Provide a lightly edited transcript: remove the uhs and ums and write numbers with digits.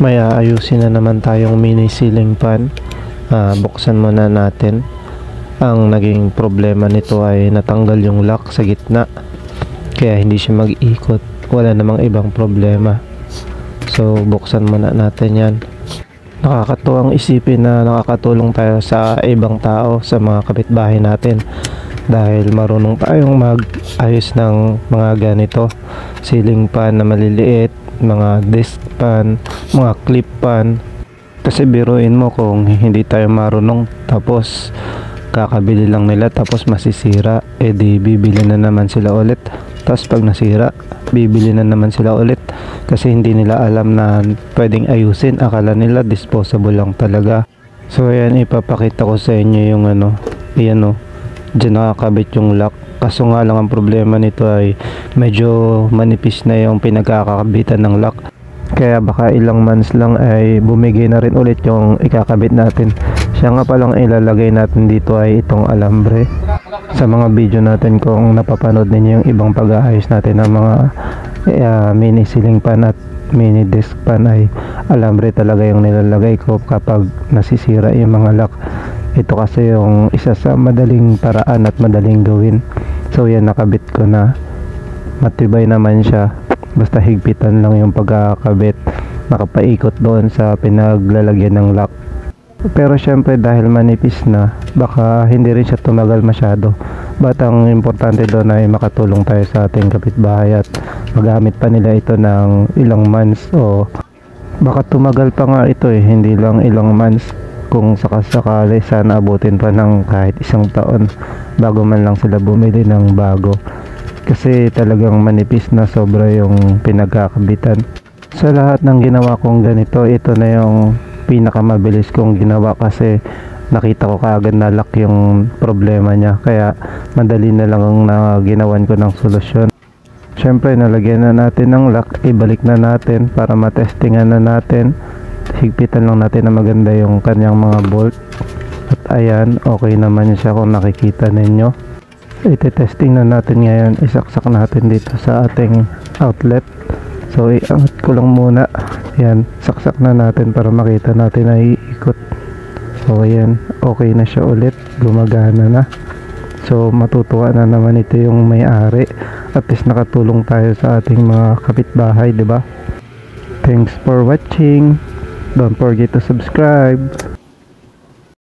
May aayusin na naman tayong mini ceiling fan. Buksan muna natin. Ang naging problema nito ay natanggal yung lock sa gitna, kaya hindi siya mag-ikot. Wala namang ibang problema. So buksan muna natin yan. Nakakatuwang isipin na nakakatulong tayo sa ibang tao, sa mga kapitbahay natin, dahil marunong tayong mag-ayos ng mga ganito, ceiling fan na maliliit, mga desk fan, mga clip fan. Kasi biruin mo kung hindi tayo marunong, tapos kakabili lang nila tapos masisira, di bibili na naman sila ulit. Tapos pag nasira, bibili na naman sila ulit kasi hindi nila alam na pwedeng ayusin. Akala nila disposable lang talaga. So ayan, ipapakita ko sa inyo yung ayan dyan nakakabit yung lock. Kaso nga lang ang problema nito ay medyo manipis na yung pinagkakabitan ng lock, kaya baka ilang months lang ay bumigay na rin ulit yung ikakabit natin. Siya nga palang ilalagay natin dito ay itong alambre. Sa mga video natin, kung napapanood ninyo yung ibang pag-aayos natin ng mga mini ceiling fan at mini desk fan, ay alambre talaga yung nilalagay ko kapag nasisira yung mga lock. Ito kasi yung isa sa madaling paraan at madaling gawin. So yan, nakabit ko na. Matibay naman siya, basta higpitan lang yung pagkakabit. Nakapaikot doon sa pinaglalagyan ng lock. Pero syempre dahil manipis na, baka hindi rin siya tumagal masyado. But ang importante doon ay makatulong tayo sa ating kapitbahay at magamit pa nila ito ng ilang months, o baka tumagal pa nga ito hindi lang ilang months. Kung sakasakali, sana abutin pa ng kahit 1 taon bago man lang sila bumili ng bago, kasi talagang manipis na sobra yung pinagkakabitan. Sa lahat ng ginawa kong ganito, ito na yung pinakamabilis kong ginawa, kasi nakita ko kaagad na lock yung problema niya, kaya madali na lang na ginawan ko ng solusyon. Syempre nalagyan na natin ng lock, ibalik na natin para matestingan na natin. Higpitan lang natin na maganda yung kanyang mga bolt. At ayan, okay naman siya kung nakikita ninyo. Ite-testing na natin ngayon. Isaksak natin dito sa ating outlet. So iangat ko lang muna. Ayan, saksak na natin para makita natin na iikot. So ayan, okay na siya ulit, gumagana na. So matutuwa na naman ito yung may-ari. At least nakatulong tayo sa ating mga kapitbahay, 'di ba? Thanks for watching. Don't forget to subscribe.